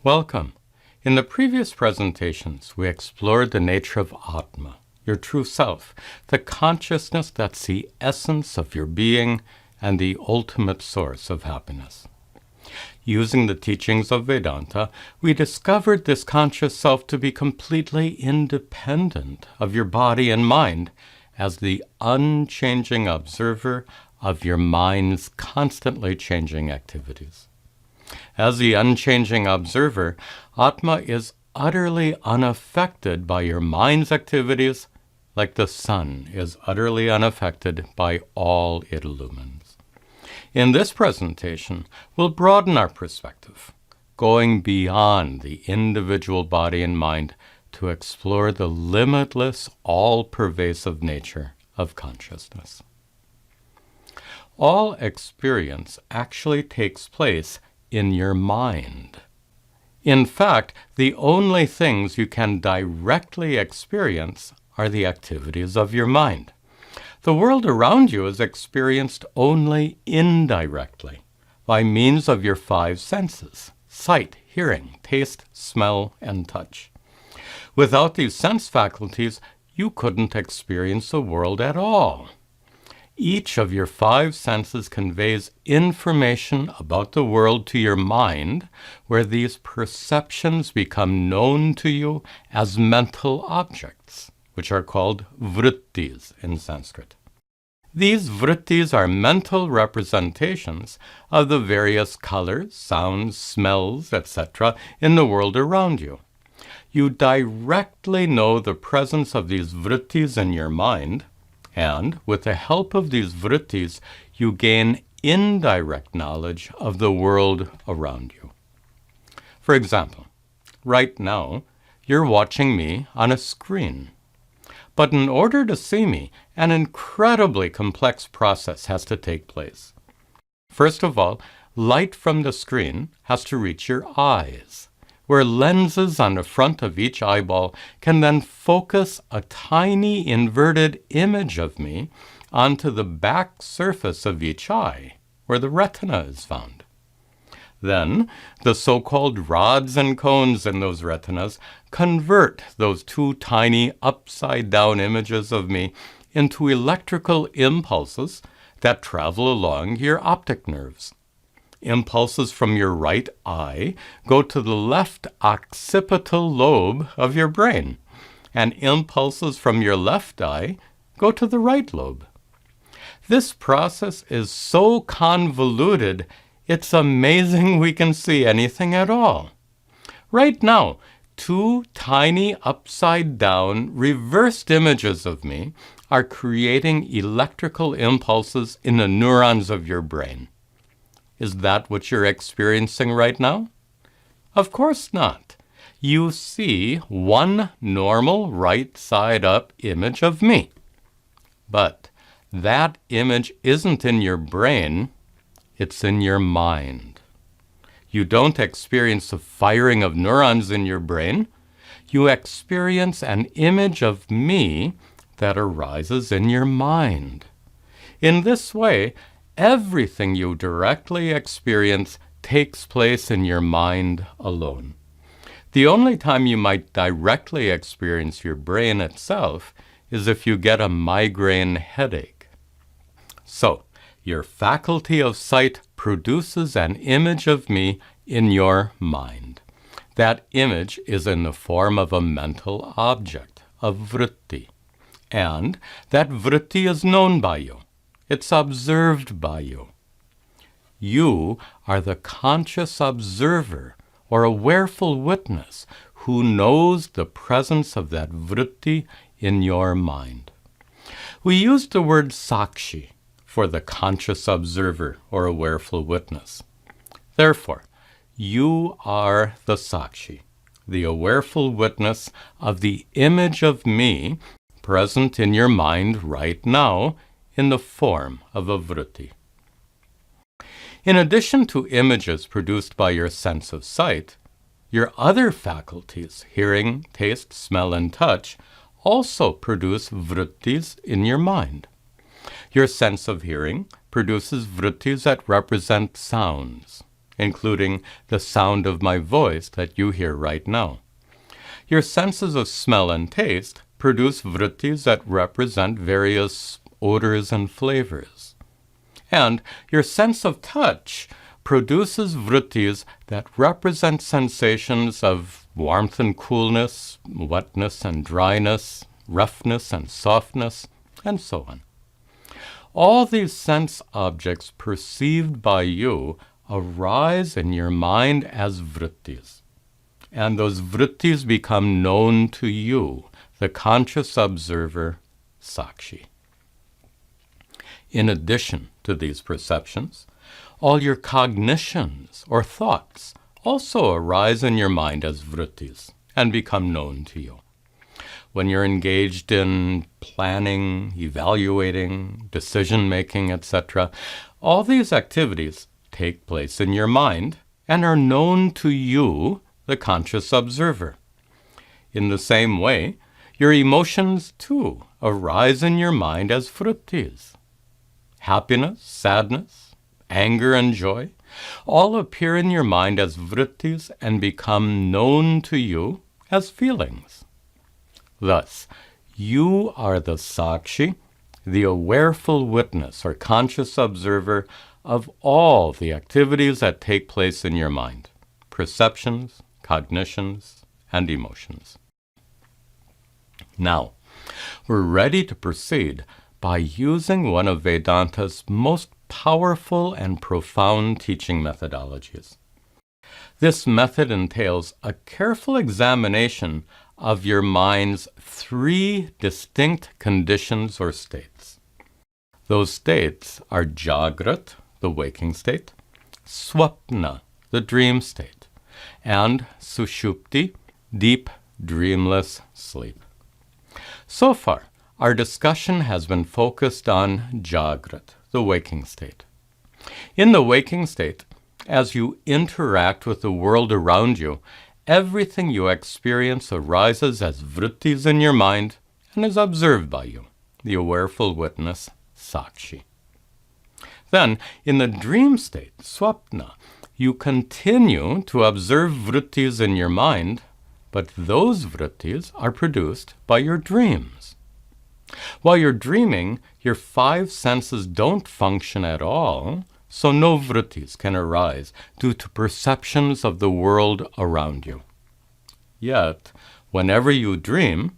Welcome. In the previous presentations, we explored the nature of Atma, your true self, the consciousness that's the essence of your being and the ultimate source of happiness. Using the teachings of Vedanta, we discovered this conscious self to be completely independent of your body and mind as the unchanging observer of your mind's constantly changing activities. As the unchanging observer, Atma is utterly unaffected by your mind's activities, like the sun is utterly unaffected by all it illumines. In this presentation, we'll broaden our perspective, going beyond the individual body and mind to explore the limitless, all-pervasive nature of consciousness. All experience actually takes place in your mind. In fact, the only things you can directly experience are the activities of your mind. The world around you is experienced only indirectly, by means of your five senses: sight, hearing, taste, smell, and touch. Without these sense faculties, you couldn't experience the world at all. Each of your five senses conveys information about the world to your mind, where these perceptions become known to you as mental objects, which are called vrittis in Sanskrit. These vrittis are mental representations of the various colors, sounds, smells, etc. in the world around you. You directly know the presence of these vrittis in your mind, and with the help of these vrittis, you gain indirect knowledge of the world around you. For example, right now, you're watching me on a screen. But in order to see me, an incredibly complex process has to take place. First of all, light from the screen has to reach your eyes, where lenses on the front of each eyeball can then focus a tiny inverted image of me onto the back surface of each eye, where the retina is found. Then, the so-called rods and cones in those retinas convert those two tiny upside-down images of me into electrical impulses that travel along your optic nerves. Impulses from your right eye go to the left occipital lobe of your brain, and impulses from your left eye go to the right lobe. This process is so convoluted, it's amazing we can see anything at all. Right now, two tiny upside-down reversed images of me are creating electrical impulses in the neurons of your brain. Is that what you're experiencing right now? Of course not. You see one normal right-side-up image of me. But that image isn't in your brain, it's in your mind. You don't experience the firing of neurons in your brain. You experience an image of me that arises in your mind. In this way, everything you directly experience takes place in your mind alone. The only time you might directly experience your brain itself is if you get a migraine headache. So, your faculty of sight produces an image of me in your mind. That image is in the form of a mental object, a vritti. And that vritti is known by you. It's observed by you. You are the conscious observer or awareful witness who knows the presence of that vritti in your mind. We use the word Sakshi for the conscious observer or awareful witness. Therefore, you are the Sakshi, the awareful witness of the image of me present in your mind right now in the form of a vritti. In addition to images produced by your sense of sight, your other faculties, hearing, taste, smell, and touch, also produce vrittis in your mind. Your sense of hearing produces vrittis that represent sounds, including the sound of my voice that you hear right now. Your senses of smell and taste produce vrittis that represent various odors and flavors. And your sense of touch produces vrittis that represent sensations of warmth and coolness, wetness and dryness, roughness and softness, and so on. All these sense objects perceived by you arise in your mind as vrittis, and those vrittis become known to you, the conscious observer, Sakshi. In addition to these perceptions, all your cognitions or thoughts also arise in your mind as vrittis and become known to you. When you're engaged in planning, evaluating, decision-making, etc., all these activities take place in your mind and are known to you, the conscious observer. In the same way, your emotions, too, arise in your mind as vrittis. Happiness, sadness, anger, and joy all appear in your mind as vrittis and become known to you as feelings. Thus, you are the Sakshi, the awareful witness or conscious observer of all the activities that take place in your mind, perceptions, cognitions, and emotions. Now, we're ready to proceed by using one of Vedanta's most powerful and profound teaching methodologies. This method entails a careful examination of your mind's three distinct conditions or states. Those states are Jagrat, the waking state, Swapna, the dream state, and Sushupti, deep, dreamless sleep. So far, our discussion has been focused on Jagrat, the waking state. In the waking state, as you interact with the world around you, everything you experience arises as vrittis in your mind and is observed by you, the awareful witness, Sakshi. Then, in the dream state, Swapna, you continue to observe vrittis in your mind, but those vrittis are produced by your dreams. While you're dreaming, your five senses don't function at all, so no vrittis can arise due to perceptions of the world around you. Yet, whenever you dream,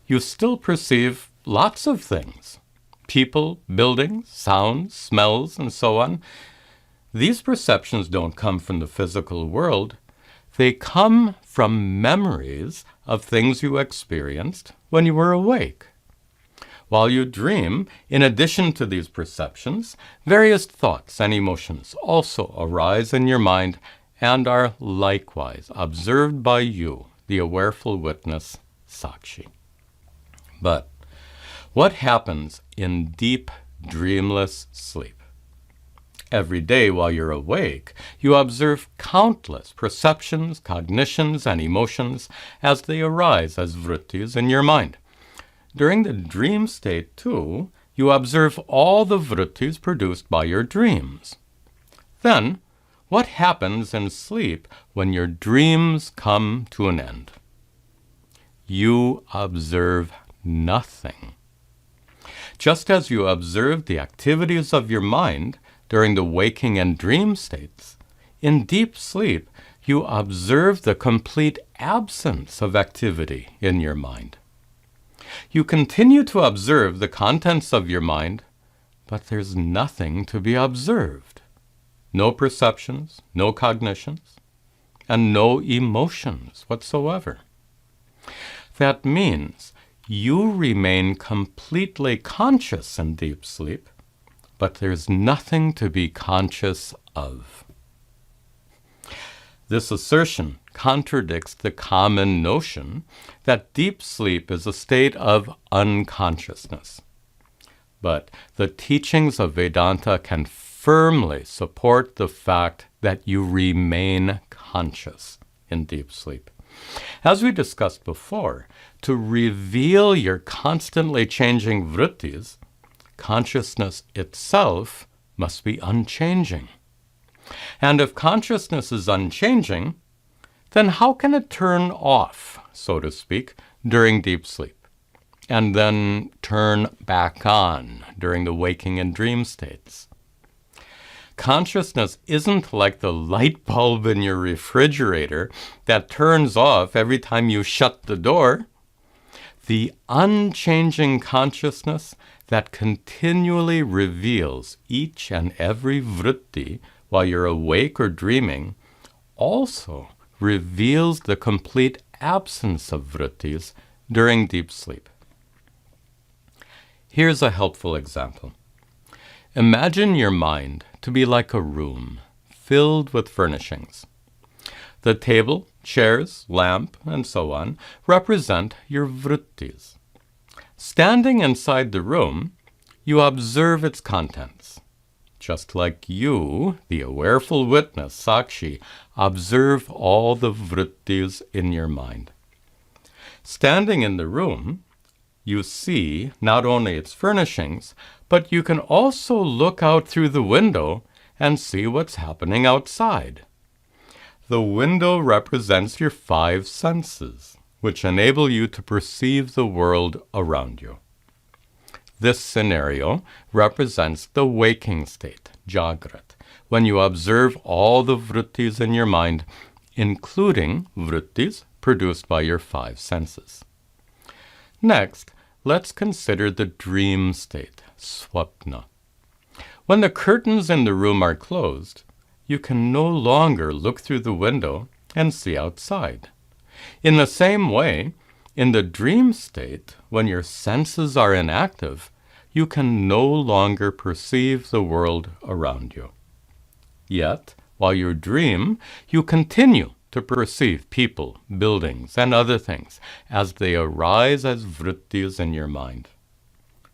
you still perceive lots of things. People, buildings, sounds, smells, and so on. These perceptions don't come from the physical world. They come from memories of things you experienced when you were awake. While you dream, in addition to these perceptions, various thoughts and emotions also arise in your mind and are likewise observed by you, the awareful witness, Sakshi. But what happens in deep, dreamless sleep? Every day while you're awake, you observe countless perceptions, cognitions, and emotions as they arise as vrittis in your mind. During the dream state, too, you observe all the vrittis produced by your dreams. Then, what happens in sleep when your dreams come to an end? You observe nothing. Just as you observe the activities of your mind during the waking and dream states, in deep sleep, you observe the complete absence of activity in your mind. You continue to observe the contents of your mind, but there's nothing to be observed. No perceptions, no cognitions, and no emotions whatsoever. That means you remain completely conscious in deep sleep, but there's nothing to be conscious of. This assertion contradicts the common notion that deep sleep is a state of unconsciousness. But the teachings of Vedanta can firmly support the fact that you remain conscious in deep sleep. As we discussed before, to reveal your constantly changing vrittis, consciousness itself must be unchanging. And if consciousness is unchanging, then how can it turn off, so to speak, during deep sleep, and then turn back on during the waking and dream states? Consciousness isn't like the light bulb in your refrigerator that turns off every time you shut the door. The unchanging consciousness that continually reveals each and every vritti while you're awake or dreaming also reveals the complete absence of vrittis during deep sleep. Here's a helpful example. Imagine your mind to be like a room filled with furnishings. The table, chairs, lamp, and so on represent your vrittis. Standing inside the room, you observe its contents. Just like you, the awareful witness, Sakshi, observe all the vrittis in your mind. Standing in the room, you see not only its furnishings, but you can also look out through the window and see what's happening outside. The window represents your 5 senses, which enable you to perceive the world around you. This scenario represents the waking state, Jagrat, when you observe all the vrittis in your mind, including vrittis produced by your 5 senses. Next, let's consider the dream state, Swapna. When the curtains in the room are closed, you can no longer look through the window and see outside. In the same way, in the dream state, when your senses are inactive, you can no longer perceive the world around you. Yet, while you dream, you continue to perceive people, buildings, and other things as they arise as vrittis in your mind.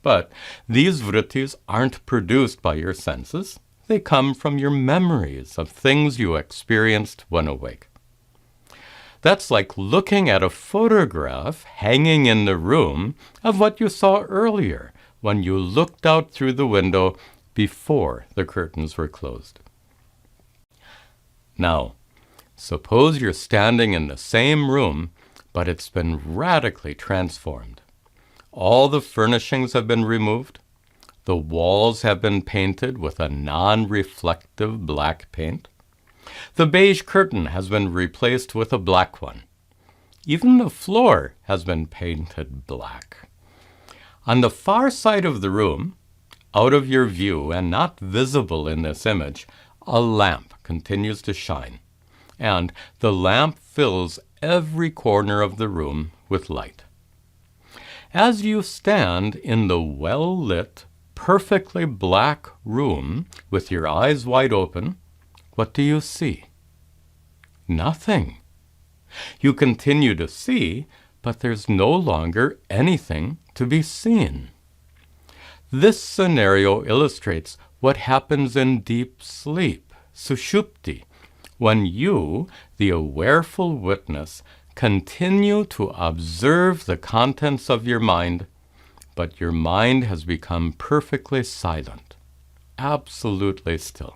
But these vrittis aren't produced by your senses. They come from your memories of things you experienced when awake. That's like looking at a photograph hanging in the room of what you saw earlier when you looked out through the window before the curtains were closed. Now, suppose you're standing in the same room, but it's been radically transformed. All the furnishings have been removed. The walls have been painted with a non-reflective black paint. The beige curtain has been replaced with a black one. Even the floor has been painted black. On the far side of the room, out of your view and not visible in this image, a lamp continues to shine, and the lamp fills every corner of the room with light. As you stand in the well-lit, perfectly black room with your eyes wide open, what do you see? Nothing. You continue to see, but there's no longer anything to be seen. This scenario illustrates what happens in deep sleep, sushupti, when you, the awareful witness, continue to observe the contents of your mind, but your mind has become perfectly silent, absolutely still.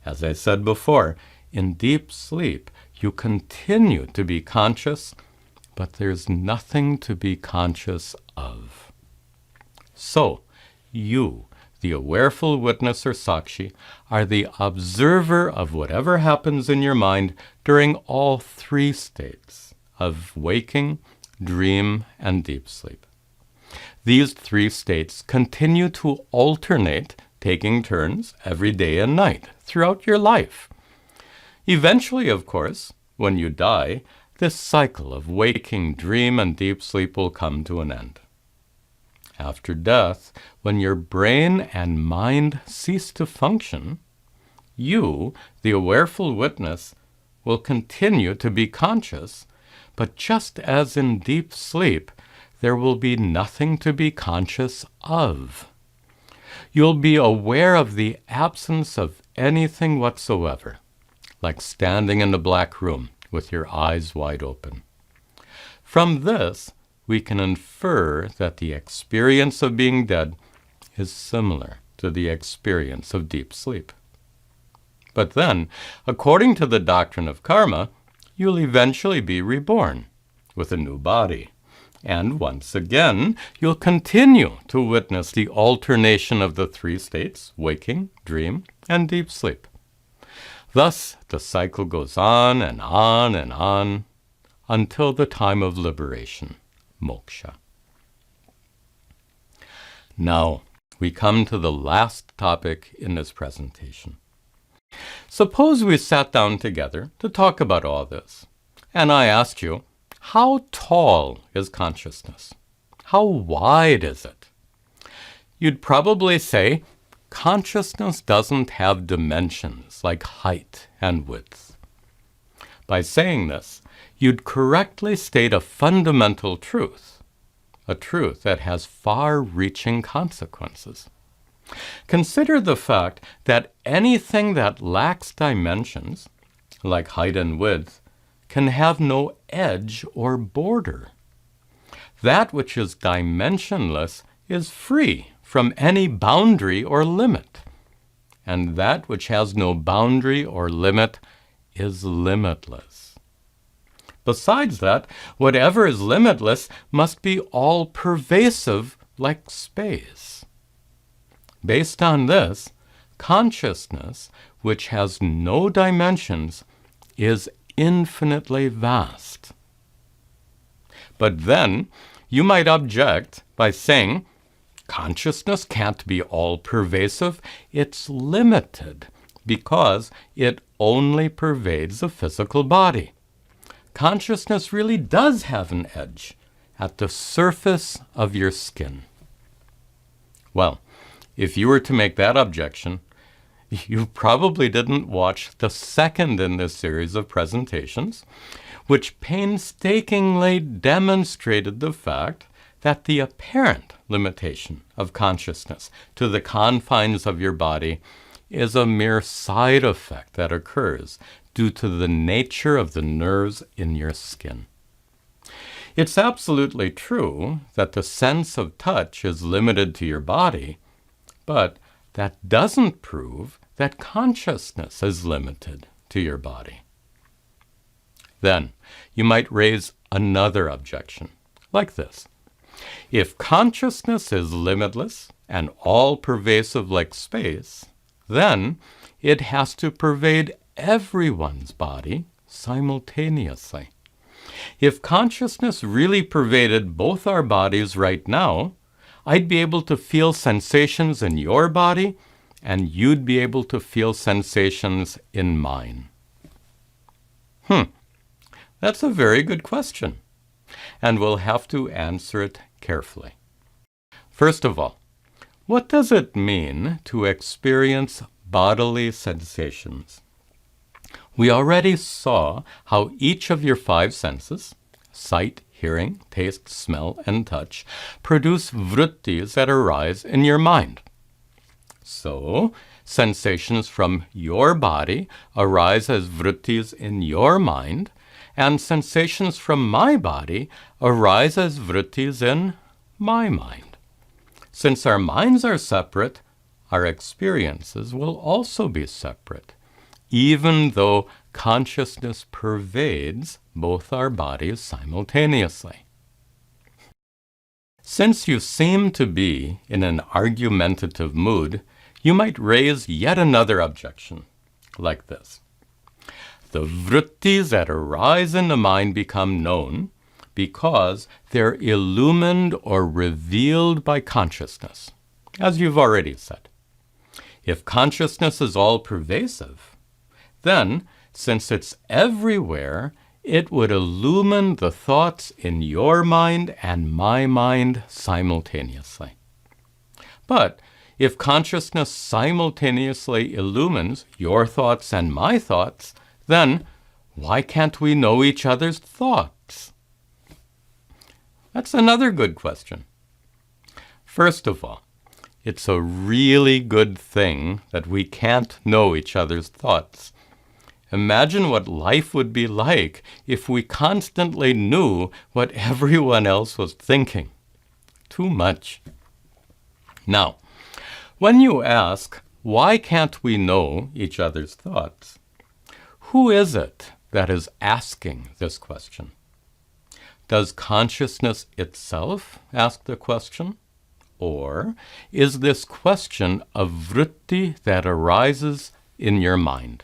As I said before, in deep sleep, you continue to be conscious, but there's nothing to be conscious of. So, you, the awareful witness or Sakshi, are the observer of whatever happens in your mind during all 3 states of waking, dream, and deep sleep. These 3 states continue to alternate, taking turns every day and night throughout your life. Eventually, of course, when you die, this cycle of waking, dream, and deep sleep will come to an end. After death, when your brain and mind cease to function, you, the awareful witness, will continue to be conscious, but just as in deep sleep, there will be nothing to be conscious of. You'll be aware of the absence of anything whatsoever, like standing in the black room with your eyes wide open. From this, we can infer that the experience of being dead is similar to the experience of deep sleep. But then, according to the doctrine of karma, you'll eventually be reborn with a new body. And once again, you'll continue to witness the alternation of the three states, waking, dream, and deep sleep. Thus, the cycle goes on and on and on until the time of liberation, moksha. Now, we come to the last topic in this presentation. Suppose we sat down together to talk about all this, and I asked you, how tall is consciousness? How wide is it? You'd probably say, consciousness doesn't have dimensions like height and width. By saying this, you'd correctly state a fundamental truth, a truth that has far-reaching consequences. Consider the fact that anything that lacks dimensions, like height and width, can have no edge or border. That which is dimensionless is free from any boundary or limit, and that which has no boundary or limit is limitless. Besides that, whatever is limitless must be all-pervasive like space. Based on this, consciousness, which has no dimensions, is infinitely vast. But then, you might object by saying, consciousness can't be all-pervasive. It's limited because it only pervades the physical body. Consciousness really does have an edge at the surface of your skin. Well, if you were to make that objection, you probably didn't watch the second in this series of presentations, which painstakingly demonstrated the fact that the apparent limitation of consciousness to the confines of your body is a mere side effect that occurs due to the nature of the nerves in your skin. It's absolutely true that the sense of touch is limited to your body, but that doesn't prove that consciousness is limited to your body. Then, you might raise another objection, like this. If consciousness is limitless and all-pervasive like space, then it has to pervade everyone's body simultaneously. If consciousness really pervaded both our bodies right now, I'd be able to feel sensations in your body, and you'd be able to feel sensations in mine. That's a very good question, and we'll have to answer it carefully. First of all, what does it mean to experience bodily sensations? We already saw how each of your five senses, sight, hearing, taste, smell, and touch, produce vrittis that arise in your mind. So, sensations from your body arise as vrittis in your mind, and sensations from my body arise as vrittis in my mind. Since our minds are separate, our experiences will also be separate, even though consciousness pervades both our bodies simultaneously. Since you seem to be in an argumentative mood, you might raise yet another objection, like this. The vrittis that arise in the mind become known because they're illumined or revealed by consciousness, as you've already said. If consciousness is all-pervasive, then, since it's everywhere, it would illumine the thoughts in your mind and my mind simultaneously. But if consciousness simultaneously illumines your thoughts and my thoughts, then why can't we know each other's thoughts? That's another good question. First of all, it's a really good thing that we can't know each other's thoughts. Imagine what life would be like if we constantly knew what everyone else was thinking. Too much. Now, when you ask, Why can't we know each other's thoughts? Who is it that is asking this question? Does consciousness itself ask the question? Or is this question a vritti that arises in your mind?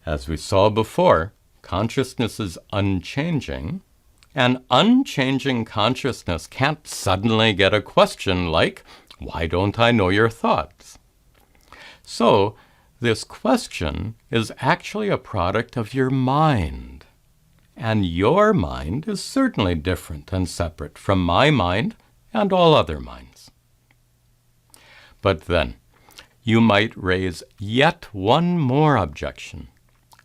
As we saw before, consciousness is unchanging, and unchanging consciousness can't suddenly get a question like, why don't I know your thoughts? So, this question is actually a product of your mind. And your mind is certainly different and separate from my mind and all other minds. But then, you might raise yet one more objection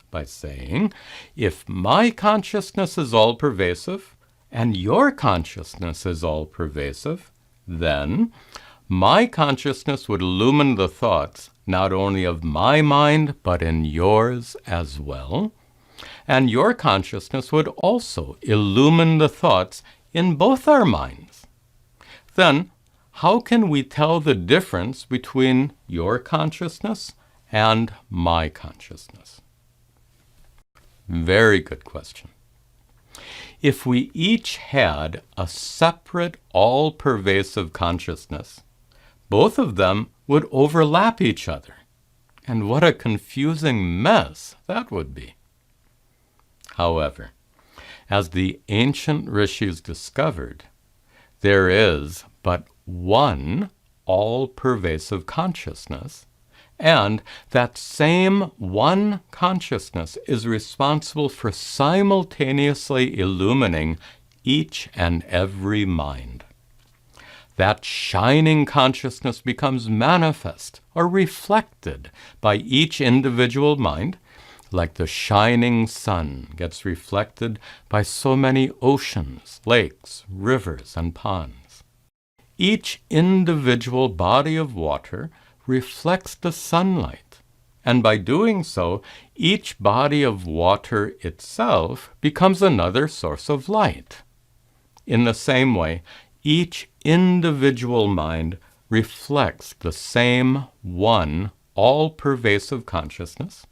by saying, if my consciousness is all-pervasive and your consciousness is all-pervasive, then my consciousness would illumine the thoughts not only of my mind, but in yours as well. And your consciousness would also illumine the thoughts in both our minds. Then, how can we tell the difference between your consciousness and my consciousness? Very good question. If we each had a separate, all-pervasive consciousness, both of them would overlap each other. And what a confusing mess that would be. However, as the ancient rishis discovered, there is but one all-pervasive consciousness, and that same one consciousness is responsible for simultaneously illumining each and every mind. That shining consciousness becomes manifest or reflected by each individual mind, like the shining sun gets reflected by so many oceans, lakes, rivers, and ponds. Each individual body of water reflects the sunlight, and by doing so, each body of water itself becomes another source of light. In the same way, each individual mind reflects the same one all-pervasive consciousness,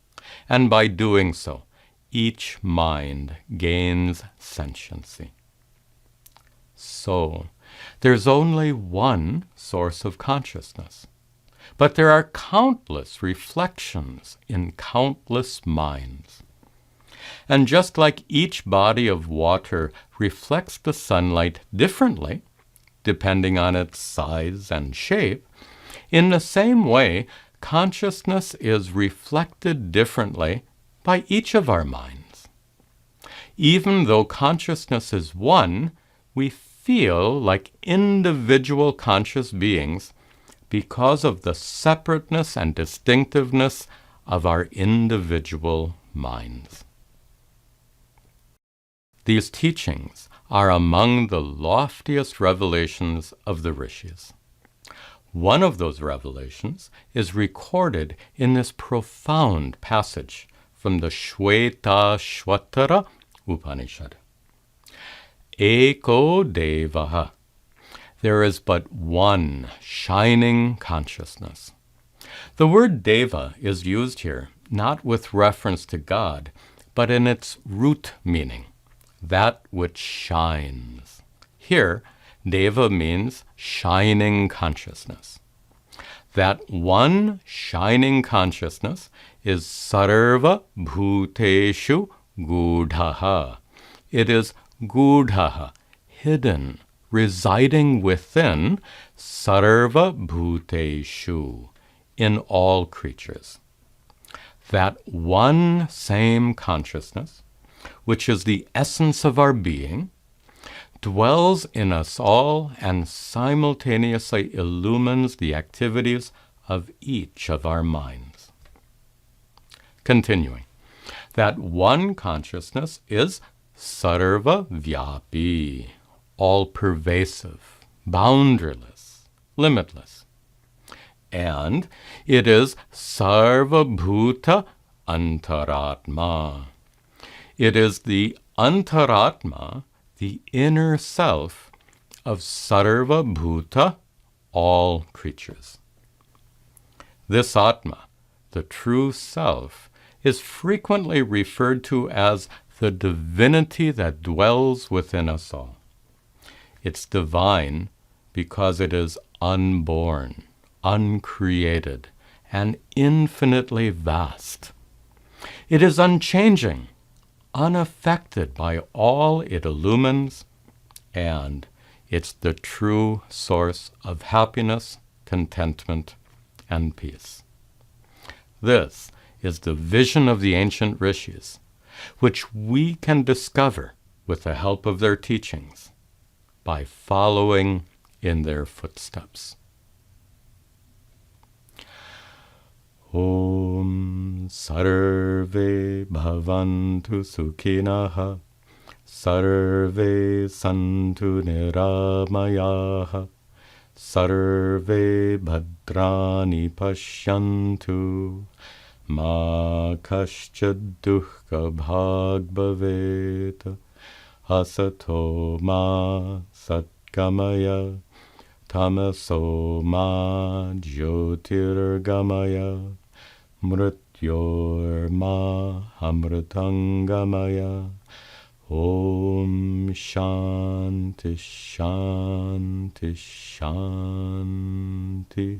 and by doing so, each mind gains sentiency. So, there's only one source of consciousness, but there are countless reflections in countless minds. And just like each body of water reflects the sunlight differently, depending on its size and shape, in the same way, consciousness is reflected differently by each of our minds. Even though consciousness is one, we feel like individual conscious beings because of the separateness and distinctiveness of our individual minds. These teachings are among the loftiest revelations of the rishis. One of those revelations is recorded in this profound passage from the Shvetashvatara Upanishad. Eko Devaha. There is but one shining consciousness. The word Deva is used here not with reference to God, but in its root meaning, that which shines. Here, Deva means shining consciousness. That one shining consciousness is Sarva Bhuteshu Gudhaha. It is Gudhaha, hidden, residing within Sarva Bhuteshu, in all creatures. That one same consciousness, which is the essence of our being, dwells in us all and simultaneously illumines the activities of each of our minds. Continuing, that one consciousness is Sarva Vyapi, all-pervasive, boundaryless, limitless. And it is Sarva Bhuta Antaratma. It is the Antaratma, the inner self of Sarva Bhuta, all creatures. This Atma, the true self, is frequently referred to as the divinity that dwells within us all. It's divine because it is unborn, uncreated, and infinitely vast. It is unchanging, unaffected by all it illumines, and it's the true source of happiness, contentment, and peace. This is the vision of the ancient rishis, which we can discover with the help of their teachings by following in their footsteps. Om Sarve Bhavantu Sukhinaha Sarve Santu Niramayaha Sarve Bhadrani Pashyantu Ma Kaschad Dukkha Bhag Bhavet Asato Ma Satkamaya Tamaso Ma Jyotirgamaya Mrityorma Amritangamaya Om Shanti Shanti Shanti.